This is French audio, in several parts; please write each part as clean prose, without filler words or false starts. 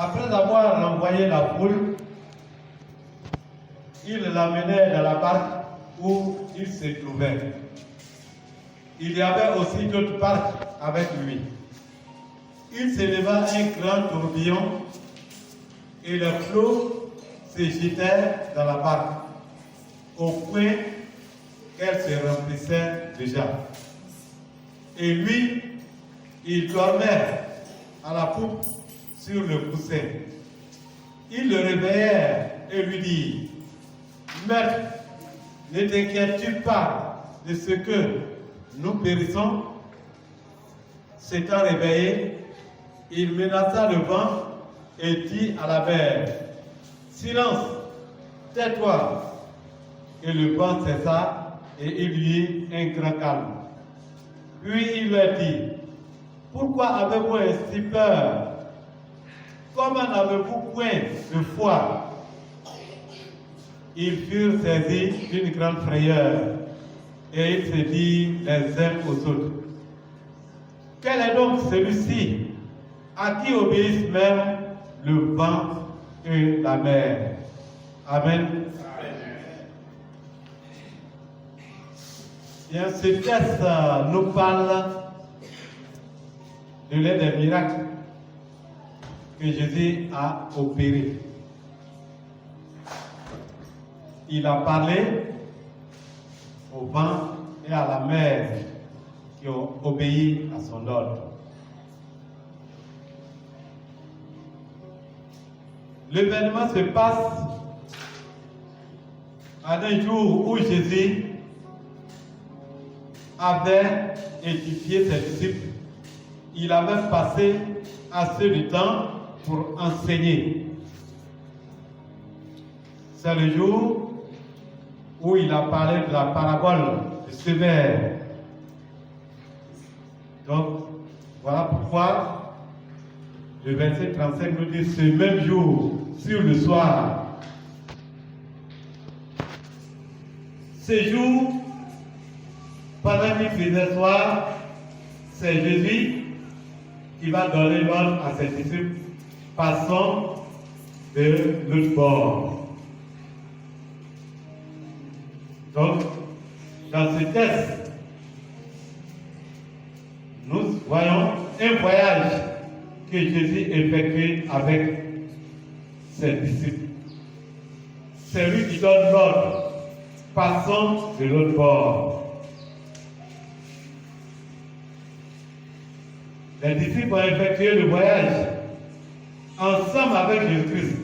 Après avoir renvoyé la foule, il l'amenait dans la barque où il se trouvait. Il y avait aussi d'autres barques avec lui. Il s'éleva un grand tourbillon et les flots se jetèrent dans la barque au point qu'elle se remplissait déjà. Et lui, il dormait à la poupe sur le coussin. Ils le réveillèrent et lui dirent: Maître, ne t'inquiètes-tu pas de ce que nous périssons? S'étant réveillé, il menaça le vent et dit à la mer: Silence, tais-toi. Et le vent cessa et il y eut un grand calme. Puis il leur dit: Pourquoi avez-vous ainsi peur? Comment n'avez-vous point de foi? Ils furent saisis d'une grande frayeur et ils se dirent les uns aux autres: Quel est donc celui-ci à qui obéissent même le vent et la mer? Amen. Bien, ce texte nous parle de l'un des miracles que Jésus a opéré. Il a parlé au vent et à la mer qui ont obéi à son ordre. L'événement se passe à un jour où Jésus avait édifié ses disciples. Il avait passé assez de temps pour enseigner. C'est le jour où il a parlé de la parabole de sévère. Donc, voilà pourquoi le verset 35 nous dit: ce même jour, sur le soir. Ce jour, pendant qu'il faisait soir, c'est Jésus qui va donner l'ordre à ses disciples: passons de l'autre bord. Donc, dans ce texte, nous voyons un voyage que Jésus effectue avec ses disciples. C'est lui qui donne l'ordre: passons de l'autre bord. Les disciples ont effectué le voyage ensemble avec Jésus-Christ.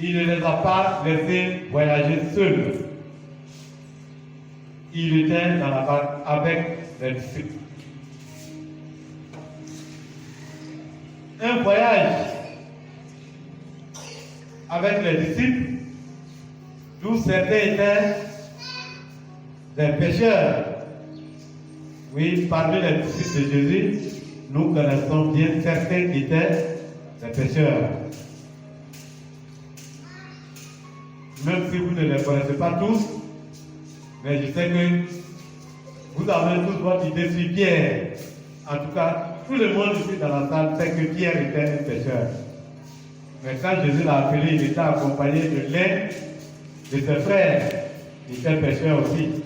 Il ne les a pas laissés voyager seuls. Il était dans la barque avec les disciples. Un voyage avec les disciples, d'où certains étaient des pécheurs. Oui, parmi les disciples de Jésus, nous connaissons bien certains qui étaient des pécheurs. Même si vous ne les connaissez pas tous, mais je sais que vous avez tous votre idée sur Pierre. En tout cas, tout le monde ici dans la salle sait que Pierre était un pécheur. Mais quand Jésus l'a appelé, il était accompagné de l'un de ses frères qui était pécheur aussi.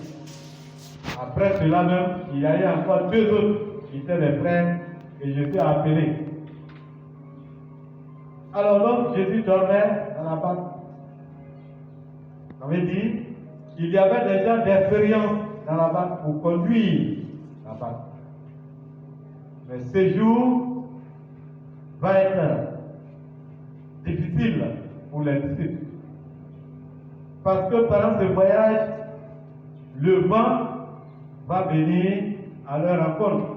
Après cela même, il y a eu encore deux autres qui étaient des frères que Jésus a appelés. Alors donc, Jésus dormait dans la barque. Ça veut dire qu'il y avait déjà d'expérience dans la barque pour conduire la barque. Mais ce jour va être difficile pour les disciples. Parce que pendant ce voyage, le vent va venir à leur rencontre.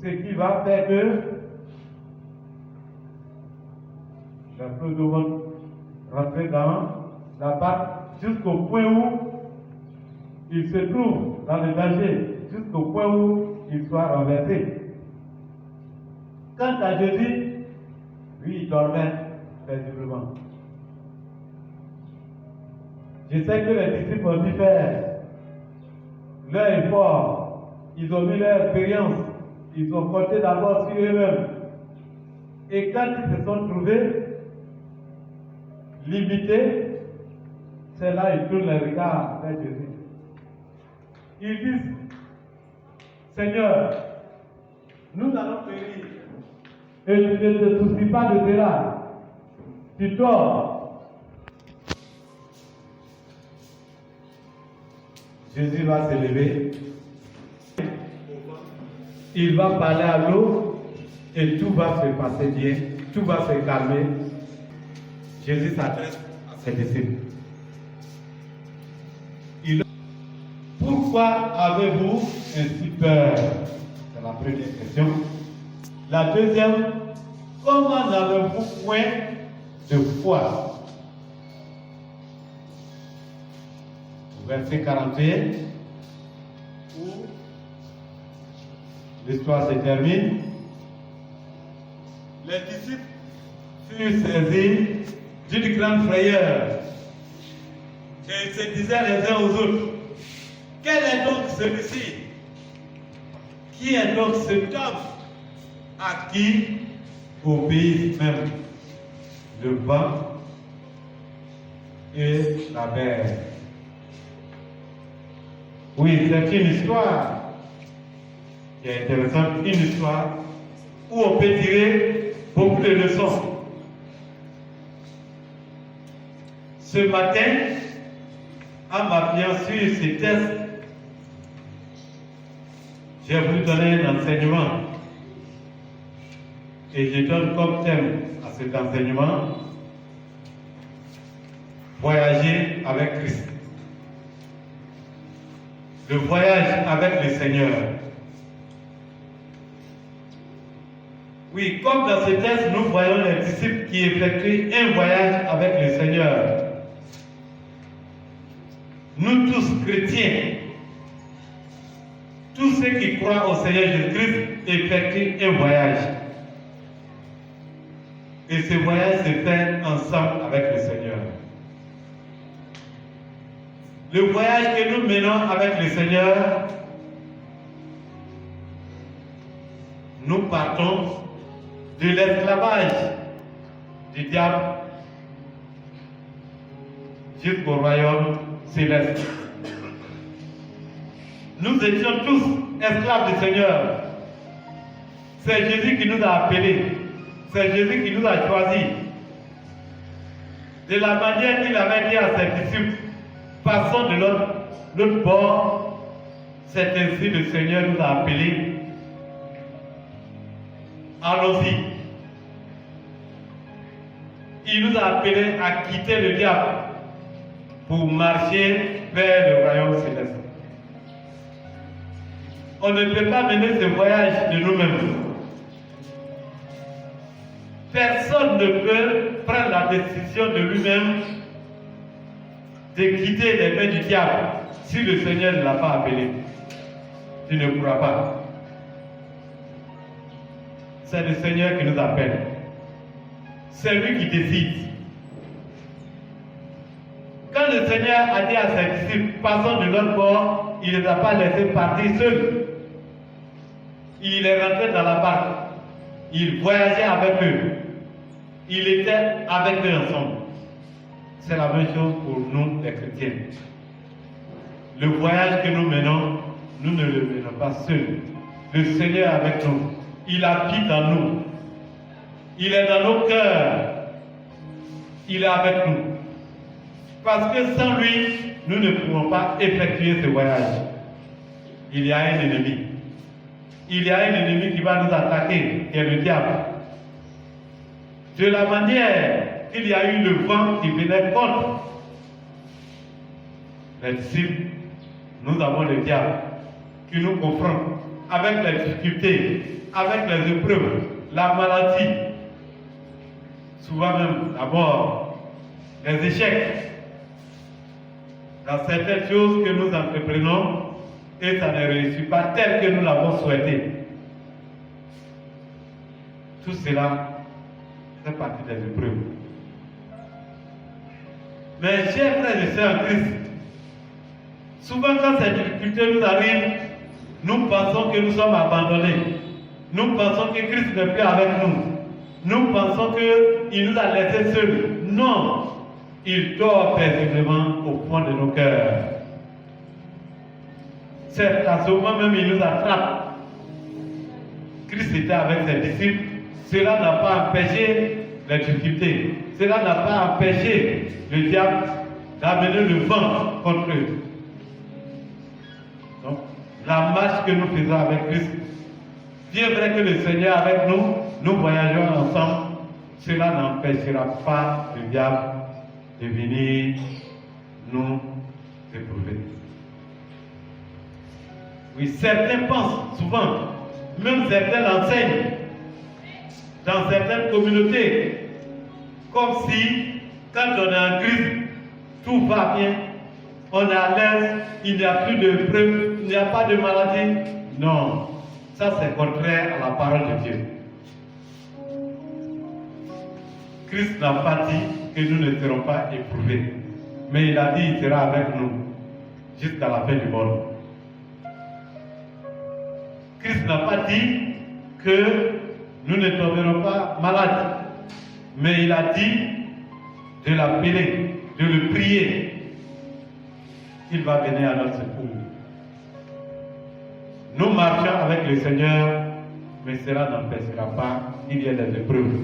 Ce qui va faire que les flots vont rentrer dans la barque jusqu'au point où ils se trouvent dans le danger, jusqu'au point où ils soient renversés. Quant à Jésus, lui, il dormait paisiblement. Je sais que les disciples ont dû faire leur effort, ils ont mis leur expérience Ils sont comptés d'abord sur eux-mêmes. Et quand ils se sont trouvés limités, c'est là qu'ils tournent les regards vers Jésus. Ils disent, Seigneur, nous allons périr. Et tu ne te soucies pas de cela. Tu dors. Jésus va se lever. Il va parler à l'eau et tout va se passer bien. Tout va se calmer. Jésus s'adresse à ses disciples. Pourquoi avez-vous ainsi peur? C'est la première question. La deuxième, comment n'avez-vous point de foi? Verset 41, où l'histoire se termine. Les disciples furent saisis d'une grande frayeur et ils se disaient les uns aux autres, quel est donc celui-ci? Qui est donc cet homme à qui obéissent même le vent et la mer? Oui, c'est une histoire qui est intéressante, une histoire où on peut tirer beaucoup de leçons. Ce matin, en m'appuyant sur ces textes, j'ai voulu donner un enseignement. Et je donne comme thème à cet enseignement, voyager avec Christ. Le voyage avec le Seigneur. Oui, comme dans ce texte, nous voyons les disciples qui effectuent un voyage avec le Seigneur. Nous tous chrétiens, tous ceux qui croient au Seigneur Jésus-Christ effectuent un voyage. Et ce voyage se fait ensemble avec le Seigneur. Le voyage que nous menons avec le Seigneur, nous partons de l'esclavage du diable jusqu'au royaume céleste. Nous étions tous esclaves du Seigneur. C'est Jésus qui nous a appelés. C'est Jésus qui nous a choisis. De la manière qu'il avait dit à ses disciples, passons de l'autre bord, c'est ainsi le Seigneur nous a appelés. Allons-y. Il nous a appelés à quitter le diable pour marcher vers le royaume céleste. On ne peut pas mener ce voyage de nous-mêmes. Personne ne peut prendre la décision de lui-même de quitter les mains du diable si le Seigneur ne l'a pas appelé. Tu ne pourras pas. C'est le Seigneur qui nous appelle. C'est lui qui décide. Quand le Seigneur a dit à ses disciples, passons de l'autre bord, il ne les a pas laissés partir seuls. Il est rentré dans la barque. Il voyageait avec eux. Il était avec eux ensemble. C'est la même chose pour nous, les chrétiens. Le voyage que nous menons, nous ne le menons pas seuls. Le Seigneur est avec nous. Il habite en nous. Il est dans nos cœurs. Il est avec nous. Parce que sans lui, nous ne pouvons pas effectuer ce voyage. Il y a un ennemi. Il y a un ennemi qui va nous attaquer, qui est le diable. De la manière qu'il y a eu le vent qui venait contre les disciples, nous avons le diable qui nous confronte avec les difficultés, avec les épreuves, la maladie, souvent même la mort, les échecs. Dans certaines choses que nous entreprenons et ça ne réussit pas tel que nous l'avons souhaité. Tout cela fait partie des épreuves. Mais chers frères et sœurs en Christ, souvent quand ces difficultés nous arrivent, nous pensons que nous sommes abandonnés. Nous pensons que Christ n'est plus avec nous. Nous pensons qu'il nous a laissés seuls. Non, il dort paisiblement au fond de nos cœurs. C'est à ce moment même il nous attrape. Christ était avec ses disciples. Cela n'a pas empêché les difficultés. Cela n'a pas empêché le diable d'amener le vent contre eux. Donc, la marche que nous faisons avec Christ, bien vrai que le Seigneur est avec nous, nous voyageons ensemble, cela n'empêchera pas le diable de venir nous éprouver. Oui, certains pensent souvent, même certains l'enseignent, dans certaines communautés, comme si, quand on est en Christ, tout va bien, on est à l'aise, il n'y a plus de preuves, il n'y a pas de maladie. Non, ça c'est contraire à la parole de Dieu. Christ n'a pas dit que nous ne serons pas éprouvés, mais il a dit qu'il sera avec nous jusqu'à la fin du monde. Christ n'a pas dit que nous ne tomberons pas malades, mais il a dit de l'appeler, de le prier. Il va venir à notre secours. Nous marchons avec le Seigneur, mais cela n'empêchera pas qu'il y ait des épreuves.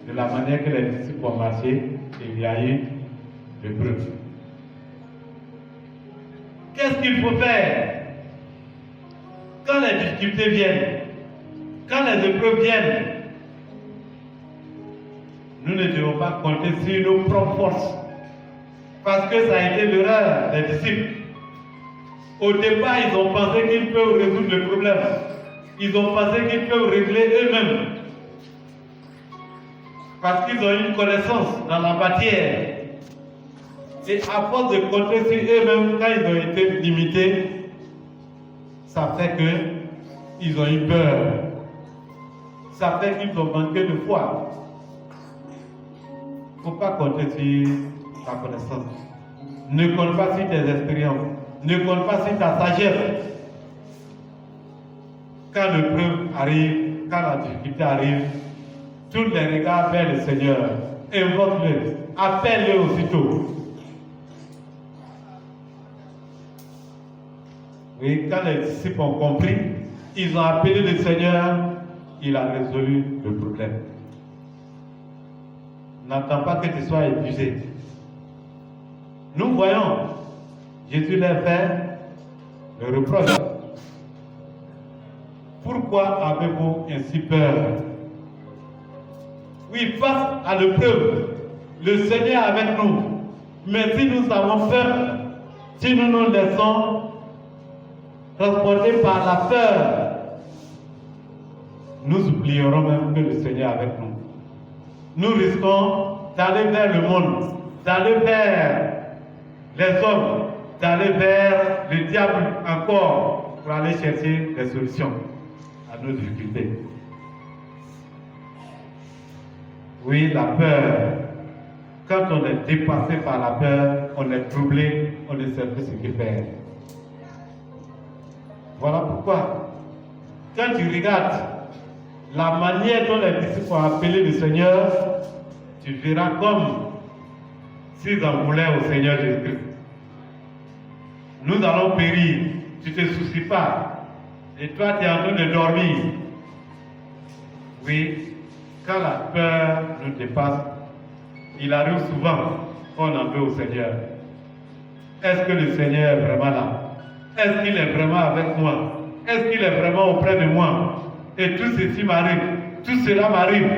De la manière que les disciples ont marché, il y a eu des épreuves. Qu'est-ce qu'il faut faire quand les difficultés viennent, quand les épreuves viennent? Nous ne devons pas compter sur nos propres forces, parce que ça a été l'erreur des disciples. Au départ, ils ont pensé qu'ils peuvent résoudre le problème. Ils ont pensé qu'ils peuvent régler eux-mêmes. Parce qu'ils ont une connaissance dans la matière. Et à force de compter sur eux-mêmes, quand ils ont été limités, ça fait qu'ils ont eu peur. Ça fait qu'ils ont manqué de foi. Il ne faut pas compter sur ta connaissance. Ne compte pas sur tes expériences. Ne compte pas sur ta sagesse. Quand l'épreuve arrive, quand la difficulté arrive, tous les regards vers le Seigneur. Invoque-le. Appelle-le aussitôt. Oui, quand les disciples ont compris, ils ont appelé le Seigneur, il a résolu le problème. N'attends pas que tu sois épuisé. Nous voyons, Jésus leur fait le reproche. Pourquoi avez-vous ainsi peur? Oui, face à l'épreuve, le Seigneur est avec nous. Mais si nous avons peur, si nous nous laissons transporter par la peur, nous oublierons même que le Seigneur est avec nous. Nous risquons d'aller vers le monde, d'aller vers les hommes, d'aller vers le diable encore pour aller chercher des solutions à nos difficultés. Oui, la peur. Quand on est dépassé par la peur, on est troublé, on ne sait plus ce qu'il fait. Voilà pourquoi, quand tu regardes la manière dont les disciples ont appelé le Seigneur, tu verras comme s'ils en voulaient au Seigneur Jésus-Christ. Nous allons périr, tu ne te soucies pas. Et toi, tu es en train de dormir. Oui, quand la peur nous dépasse, il arrive souvent qu'on en veut au Seigneur. Est-ce que le Seigneur est vraiment là? Est-ce qu'il est vraiment avec moi? Est-ce qu'il est vraiment auprès de moi? Et tout ceci m'arrive, tout cela m'arrive.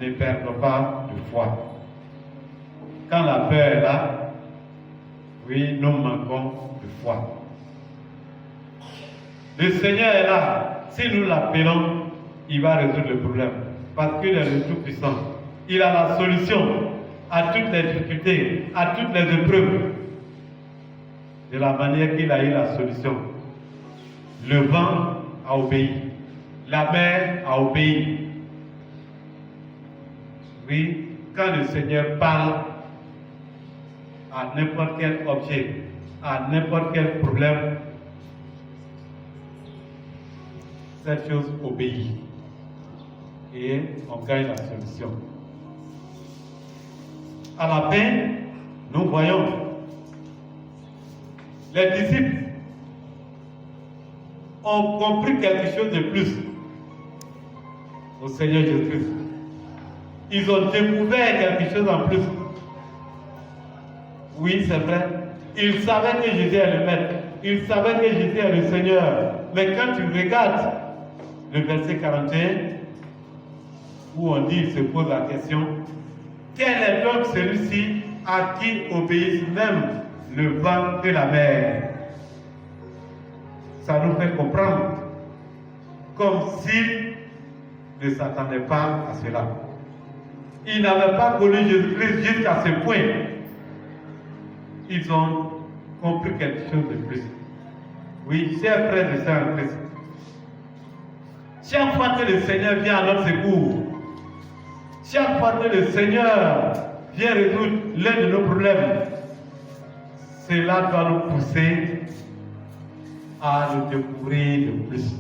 Ne perdons pas de foi. Quand la peur est là, oui, nous manquons de foi. Le Seigneur est là. Si nous l'appelons, il va résoudre le problème. Parce qu'il est le Tout-Puissant. Il a la solution à toutes les difficultés, à toutes les épreuves. De la manière qu'il a eu la solution. Le vent a obéi. La mer a obéi. Oui, quand le Seigneur parle à n'importe quel objet, à n'importe quel problème, cette chose obéit. Et on gagne la solution. À la fin, nous voyons les disciples ont compris quelque chose de plus au Seigneur Jésus-Christ. Ils ont découvert quelque chose en plus. Oui, c'est vrai. Ils savaient que Jésus est le Maître. Ils savaient que Jésus est le Seigneur. Mais quand tu regardes le verset 41, où on dit, il se pose la question, quel est donc celui-ci à qui obéissent même le vent et la mer? Ça nous fait comprendre comme s'ils ne s'attendaient pas à cela. Ils n'avaient pas connu Jésus-Christ jusqu'à ce point. Ils ont compris quelque chose de plus. Oui, chers frères et sœurs en Christ, chaque fois que le Seigneur vient à notre secours, chaque fois que le Seigneur vient résoudre l'un de nos problèmes, cela doit nous pousser à le découvrir de plus.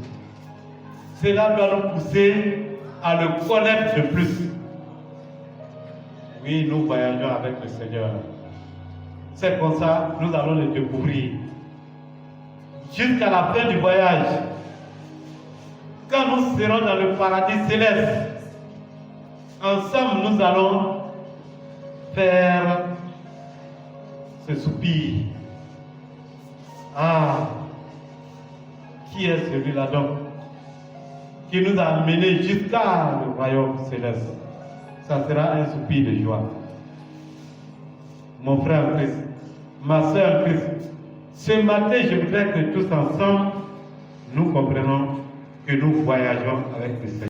Cela doit nous pousser à le connaître de plus. Oui, nous voyageons avec le Seigneur. C'est comme ça, nous allons le découvrir. Jusqu'à la fin du voyage, quand nous serons dans le paradis céleste, ensemble nous allons faire ce soupir. Ah, qui est celui-là donc qui nous a amenés jusqu'à le royaume céleste? Ça sera un soupir de joie. Mon frère en Christ, ma soeur en Christ, ce matin, je voudrais que tous ensemble, nous comprenions que nous voyageons avec le Seigneur.